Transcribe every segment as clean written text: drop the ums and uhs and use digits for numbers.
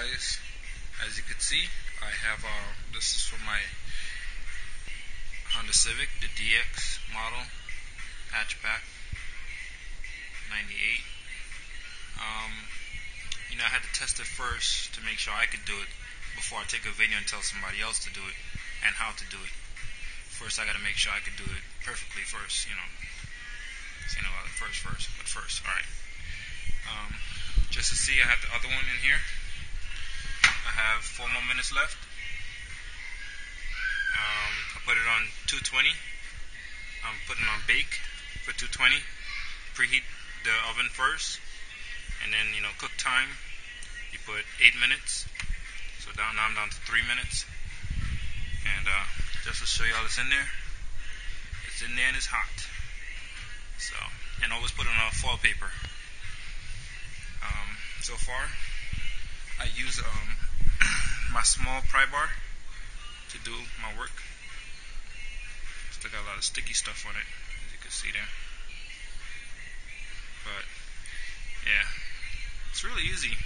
guys, as you can see, I have this is for my Honda Civic, the DX model, hatchback, 98. I had to test it first to make sure I could do it before I take a video and tell somebody else to do it and how to do it. First, I got to make sure I could do it perfectly first, but first, alright. Just to see, I have the other one in here. I have 4 more minutes left. I put it on 220. I'm putting on bake for 220. Preheat the oven first, and then cook time. You put 8 minutes. So now I'm down to 3 minutes. And just to show y'all, it's in there. It's in there and it's hot. So, and always put it on foil paper. So far, I use my small pry bar to do my work. Still got a lot of sticky stuff on it, as you can see there. But yeah, it's really easy.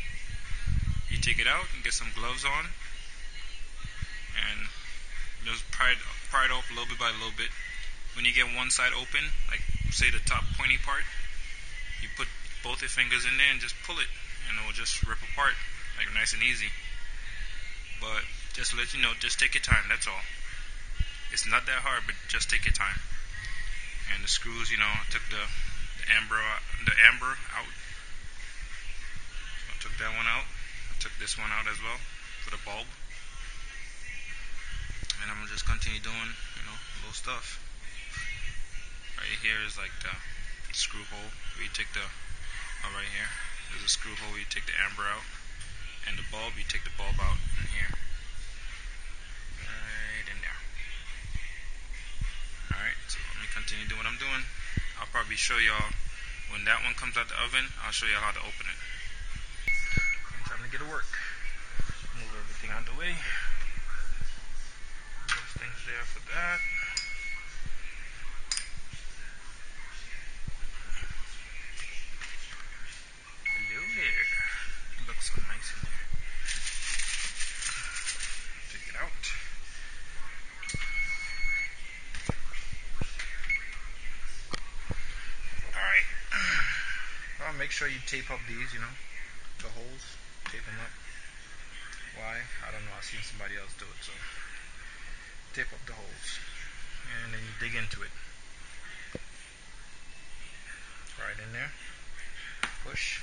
You take it out and get some gloves on, and just pry it off little bit by little bit. When you get one side open, like say the top pointy part, you put both your fingers in there and just pull it, and it will just rip apart, like nice and easy. But just to let you know, just take your time, that's all. It's not that hard, but just take your time. And the screws, I took the amber out. So I took that one out. I took this one out as well for the bulb. And I'm gonna just continue doing, little stuff. Right here is like the screw hole where you take right here. There's a screw hole where you take the amber out. And the bulb, you take the bulb out in here. Right in there. Alright, so let me continue doing what I'm doing. I'll probably show y'all when that one comes out the oven. I'll show y'all how to open it. Time to get to work. Move everything out the way. Those things there for that. Hello there. It looks so nice in there. Take it out. Alright. Well, make sure you tape up these, the holes. Tape them up. Why? I don't know. I've seen somebody else do it, so tape up the holes. And then you dig into it. Right in there. Push.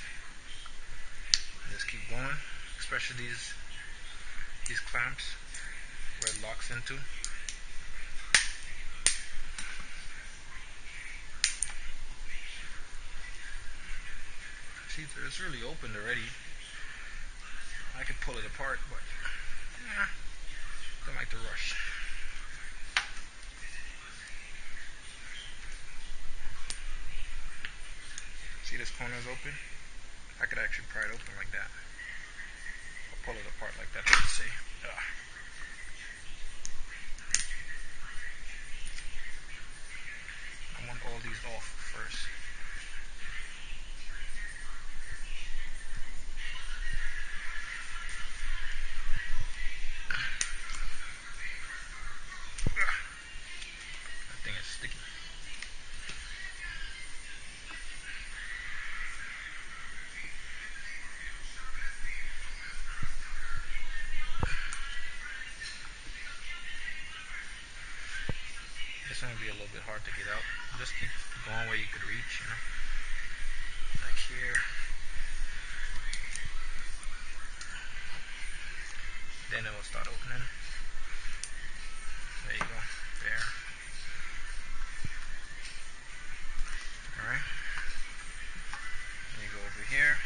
Just keep going. Especially these clamps where it locks into. See, it's really opened already. I could pull it apart, but don't like to rush. See, this corner is open? I could actually pry it open like that. Or pull it apart like that, let's say. I want all these off first. That thing is sticky. It's going to be a little bit hard to get out. Just keep going where you could reach, Like here. Then it will start opening. There you go. There. Alright. Then you go over here.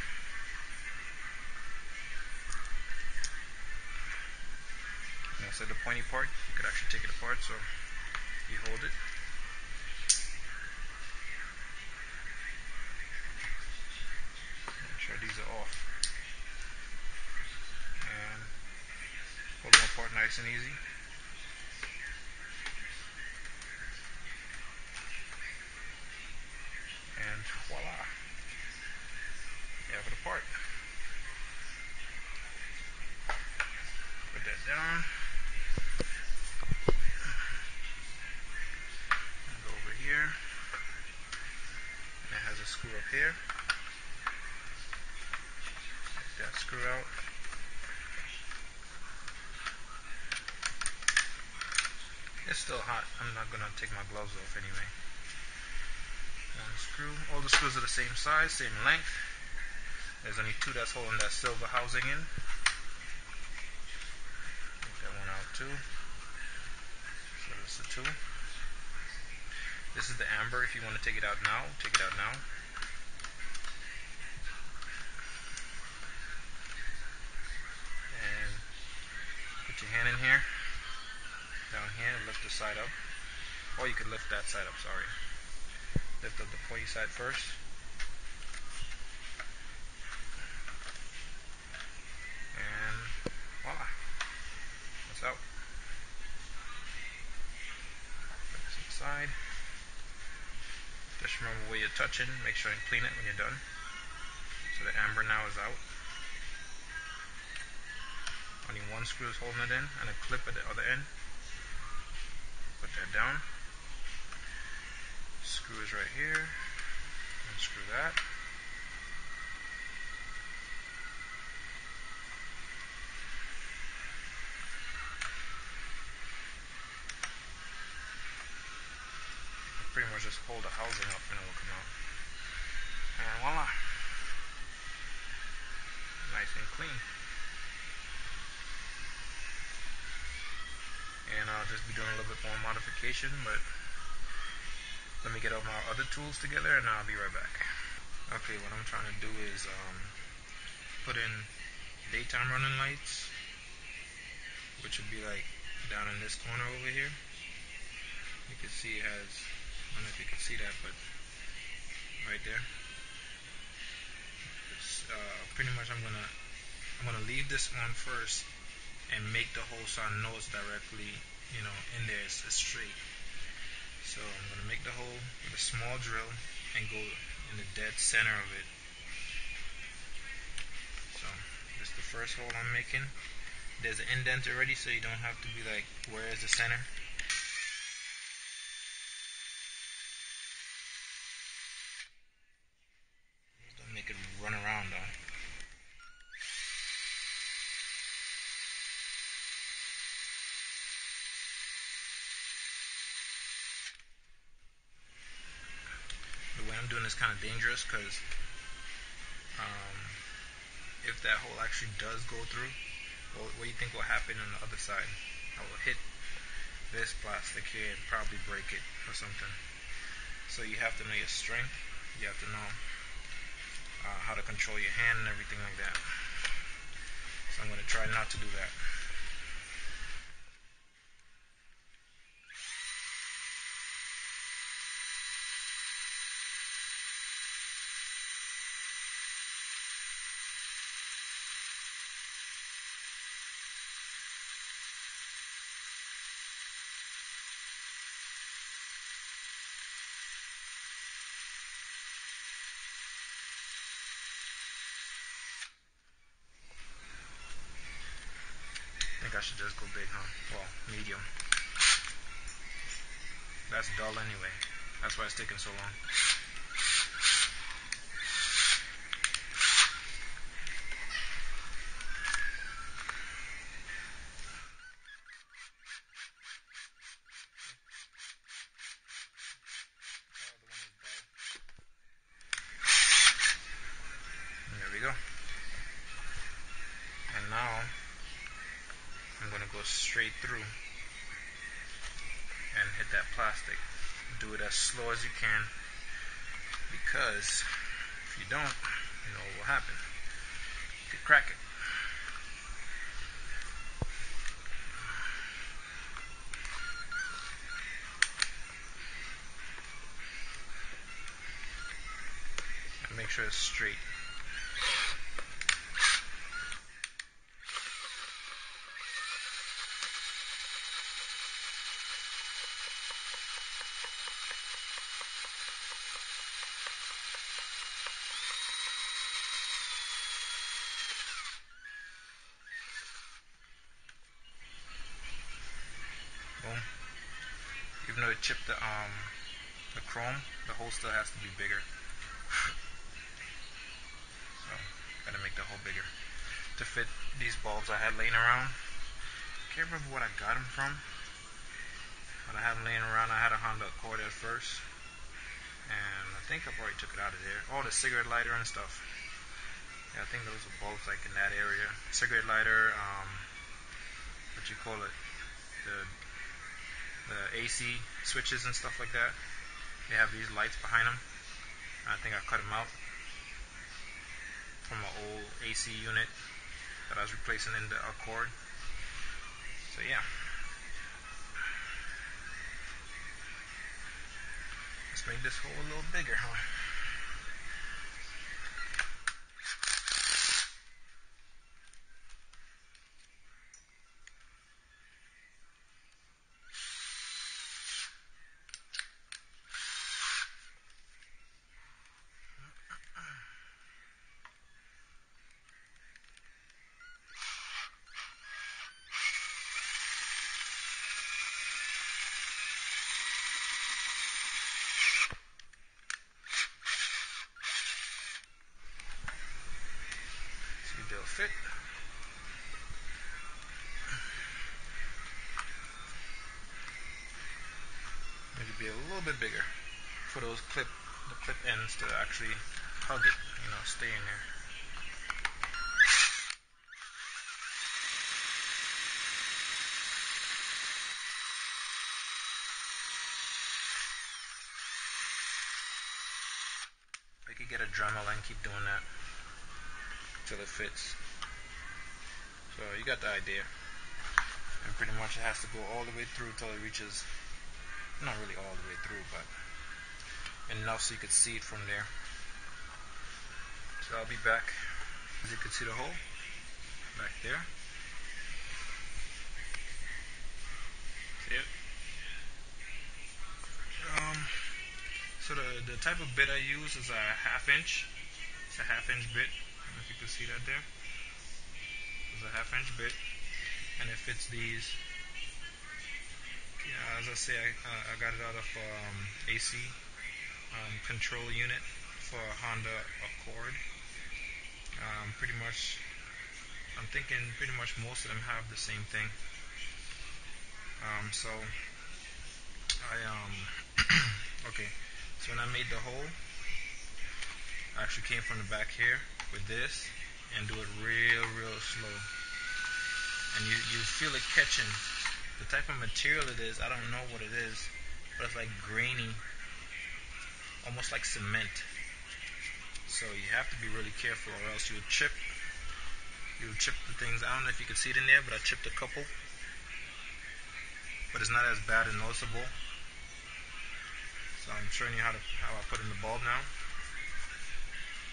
So the pointy part, you could actually take it apart, so you hold it. Make sure these are off. And pull them apart nice and easy. And voila. You have it apart. down. And go over here. And it has a screw up here. Take that screw out. It's still hot. I'm not going to take my gloves off anyway. One screw. All the screws are the same size, same length. There's only two that's holding that silver housing in. Take that one out too. So that's the two. This is the amber. If you want to take it out now, take it out now. And put your hand in here. Down here, lift the side up. Or you could lift that side up, sorry. Lift up the pointy side first. And voila. That's out. Put this inside. Just remember where you're touching. Make sure you clean it when you're done. So the amber now is out. Only one screw is holding it in and a clip at the other end. Put that down. Screw is right here. Unscrew that. Pretty much just hold the housing up and it will come out. And voila. Nice and clean. And I'll just be doing a little bit more modification, but let me get all my other tools together and I'll be right back. Okay, what I'm trying to do is put in daytime running lights, which would be like down in this corner over here. You can see it has, I don't know if you can see that, but right there. It's, pretty much I'm gonna leave this on first and make the hole so I know it's directly, in there. It's straight. So I'm gonna make the hole with a small drill and go in the dead center of it. So this is the first hole I'm making. There's an indent already, so you don't have to be like, where is the center? Don't make it run around though. The way I'm doing is kind of dangerous because if that hole actually does go through, what do you think will happen on the other side? I will hit this plastic here and probably break it or something. So you have to know your strength. You have to know how to control your hand and everything like that. So I'm going to try not to do that. I think I should just go big, huh? Well, medium. That's dull anyway. That's why it's taking so long. There we go. And now I'm going to go straight through and hit that plastic. Do it as slow as you can, because if you don't, you know what will happen. You could crack it. And make sure it's straight. to chip the chrome, the hole still has to be bigger. So gotta make the hole bigger to fit these bulbs I had laying around. Can't remember what I got them from, but I had them laying around. I had a Honda Accord at first, and I think I probably took it out of there. Oh, the cigarette lighter and stuff. Yeah, I think those are bulbs like in that area. Cigarette lighter, what you call it, the AC switches and stuff like that. They have these lights behind them. I think I cut them out from an old AC unit that I was replacing in the Accord. So yeah. Let's make this hole a little bigger, huh? See if they'll fit. Maybe be a little bit bigger for those clip ends to actually hug it, stay in there. I could get a Dremel and keep doing that till it fits. So you got the idea. And pretty much it has to go all the way through till it reaches, not really all the way through, but enough so you could see it from there. So I'll be back. As you can see the hole back there. See it? So the type of bit I use is a 1/2 inch. It's a 1/2 inch bit. I don't know if you can see that there. It's a 1/2 inch bit, and it fits these. Yeah, as I say, I got it out of AC control unit for a Honda Accord. Pretty much, I'm thinking pretty much most of them have the same thing. So I okay. So when I made the hole, I actually came from the back here with this and do it real slow, and you feel it catching. The type of material it is, I don't know what it is, but it's like grainy, almost like cement. So you have to be really careful, or else you'll chip the things. I don't know if you can see it in there, but I chipped a couple. But it's not as bad and noticeable. So I'm showing you how I put in the bulb now.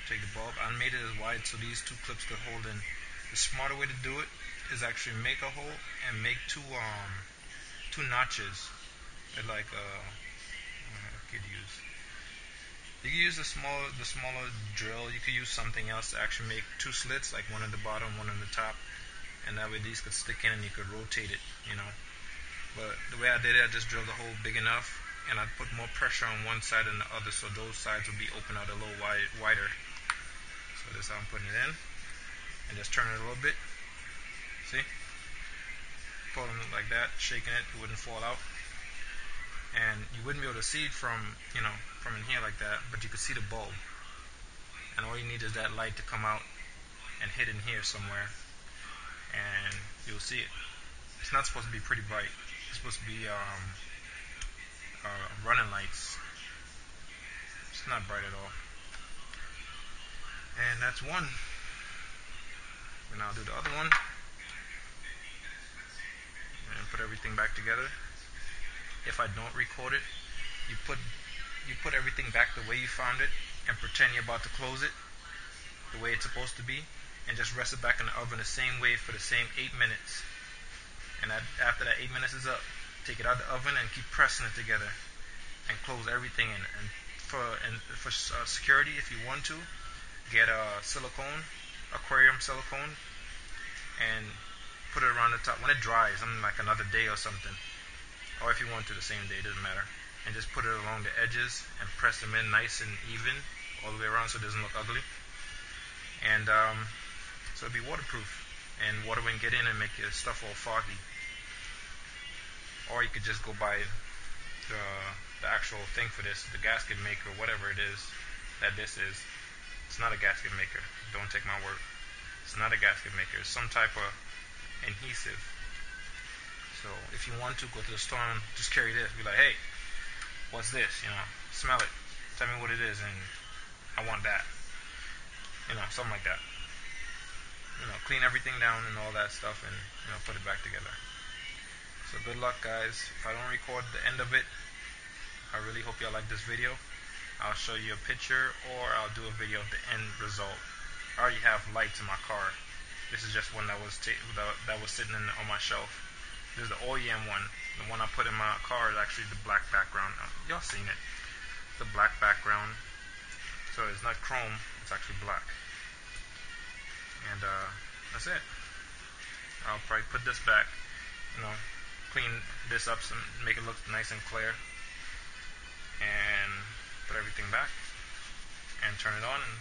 Take the bulb. I made it as wide so these two clips could hold in. The smarter way to do it is actually make a hole and make two notches. Like I could use. You can use the smaller drill. You could use something else to actually make two slits, like one at the bottom, one at the top, and that way these could stick in and you could rotate it, But the way I did it, I just drilled the hole big enough, and I put more pressure on one side than the other, so those sides would be open out a little wider. So this is how I'm putting it in, and just turn it a little bit. See? Pulling it like that, shaking it, it wouldn't fall out. And you wouldn't be able to see it from in here like that, but you could see the bulb. And all you need is that light to come out and hit in here somewhere, and you'll see it. It's not supposed to be pretty bright. It's supposed to be running lights. It's not bright at all. And that's one. And I'll do the other one. And put everything back together. If I don't record it, you put everything back the way you found it and pretend you're about to close it the way it's supposed to be, and just rest it back in the oven the same way for the same 8 minutes. And after that 8 minutes is up, take it out of the oven and keep pressing it together and close everything in. And for security, if you want to, get a aquarium silicone, and put it around the top. When it dries, like another day or something, or if you want to the same day, it doesn't matter. And just put it along the edges and press them in nice and even all the way around so it doesn't look ugly. And so it'll be waterproof, and water won't get in and make your stuff all foggy. Or you could just go buy the actual thing for this, the gasket maker, whatever it is that this is. It's not a gasket maker. Don't take my word. It's not a gasket maker. It's some type of adhesive. So if you want to go to the store and just carry this, be like, hey, what's this? Smell it. Tell me what it is, and I want that. Something like that. Clean everything down and all that stuff, and put it back together. So good luck, guys. If I don't record the end of it, I really hope y'all like this video. I'll show you a picture, or I'll do a video of the end result. I already have lights in my car. This is just one that was sitting on my shelf. This is the OEM one. The one I put in my car is actually the black background. Y'all seen it? The black background. So it's not chrome. It's actually black. And that's it. I'll probably put this back. Clean this up, make it look nice and clear, and put everything back and turn it on, and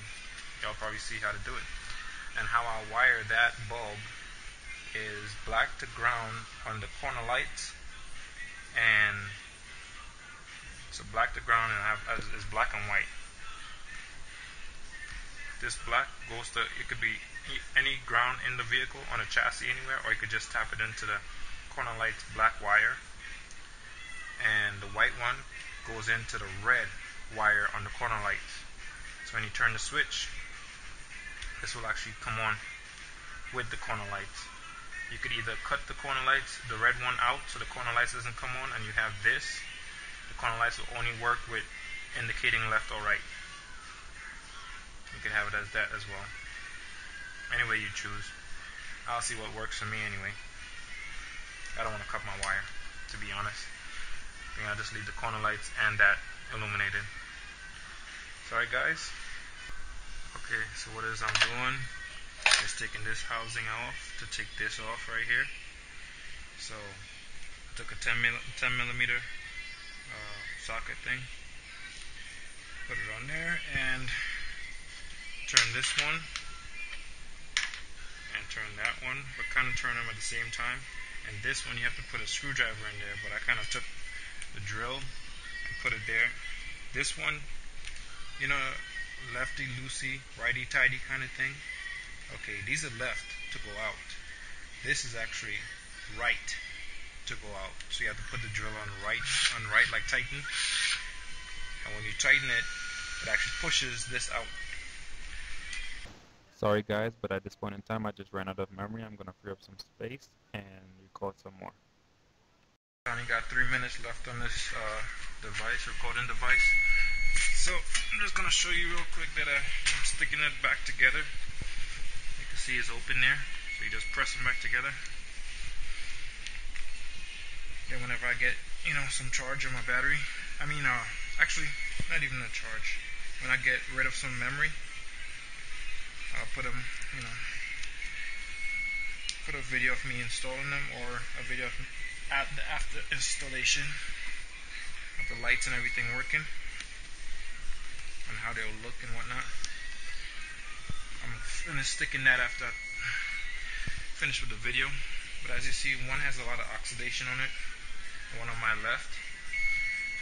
y'all probably see how to do it. And how I wire that bulb is black to ground on the corner lights, and so black to ground, and is black and white. This black goes to, it could be any ground in the vehicle, on a chassis anywhere, or you could just tap it into the corner lights black wire, and the white one goes into the red wire on the corner lights. So when you turn the switch, this will actually come on with the corner lights. You could either cut the corner lights, the red one, out so the corner lights doesn't come on, and you have this. The corner lights will only work with indicating left or right. You could have it as that as well. Any way you choose. I'll see what works for me anyway. I don't want to cut my wire, to be honest. I think I'll just leave the corner lights and that illuminated. Sorry, guys. Okay, so what is I'm doing is taking this housing off to take this off right here. So I took a 10 millimeter socket thing, put it on there, and turn this one and turn that one, but kind of turn them at the same time. And this one you have to put a screwdriver in there, but I kind of took the drill and put it there. This one, lefty loosey, righty tighty kind of thing. Okay, these are left to go out. This is actually right to go out. So you have to put the drill on right, like tighten. And when you tighten it, it actually pushes this out. Sorry guys, but at this point in time I just ran out of memory. I'm gonna free up some space and record some more. I only got 3 minutes left on this recording device. So I'm just gonna show you real quick that I'm sticking it back together. You can see it's open there, so you just press them back together. Then whenever I get some charge on my battery, actually not even a charge. When I get rid of some memory, I'll put them, put a video of me installing them, or a video of the after installation of the lights and everything working, and how they'll look and whatnot. I'm gonna stick in that after I finish with the video. But as you see, one has a lot of oxidation on it, the one on my left.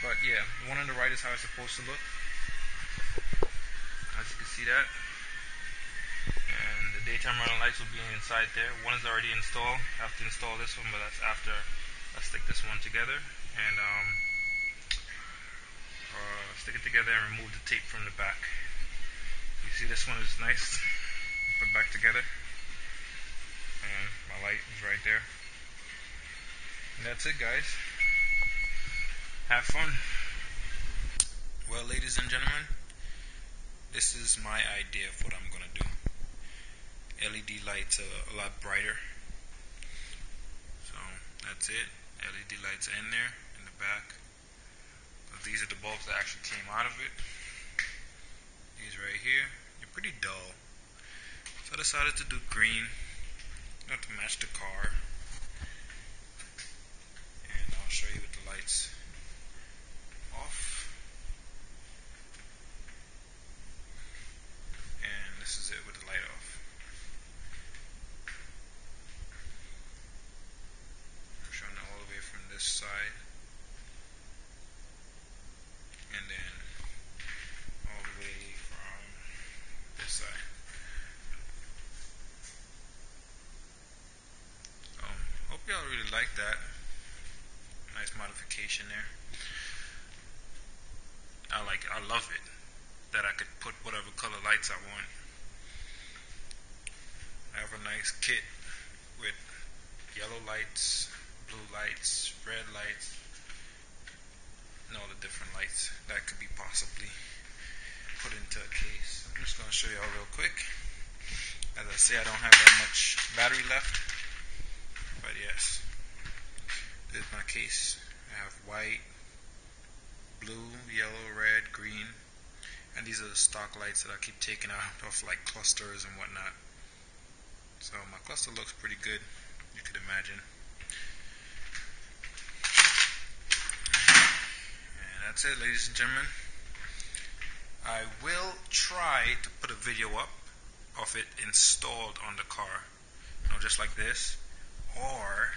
But yeah, the one on the right is how it's supposed to look, as you can see that. And the daytime running lights will be inside there. One is already installed. I have to install this one, but that's after I stick this one together and stick it together and remove the tape from the back. You see this one is nice, put back together, and my light is right there. And that's it, guys. Have fun. Well, ladies and gentlemen, this is my idea of what I'm gonna do. LED lights are a lot brighter. So that's it. LED lights are in there in the back. These are the bulbs that actually came out of it. These right here, they're pretty dull. So I decided to do green, not to match the car. And I'll show you with the light. really like that. Nice modification there. I love it that I could put whatever color lights I want. I have a nice kit with yellow lights, blue lights, red lights, and all the different lights that could be possibly put into a case. I'm just going to show y'all real quick. As I say, I don't have that much battery left, but yes, this is my case. I have white, blue, yellow, red, green, and these are the stock lights that I keep taking out of like clusters and whatnot. So my cluster looks pretty good, you could imagine. And that's it, ladies and gentlemen. I will try to put a video up of it installed on the car, just like this. Or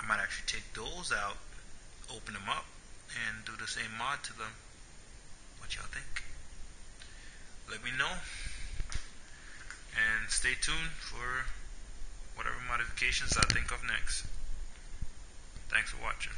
I might actually take those out, open them up, and do the same mod to them. What y'all think? Let me know. And stay tuned for whatever modifications I think of next. Thanks for watching.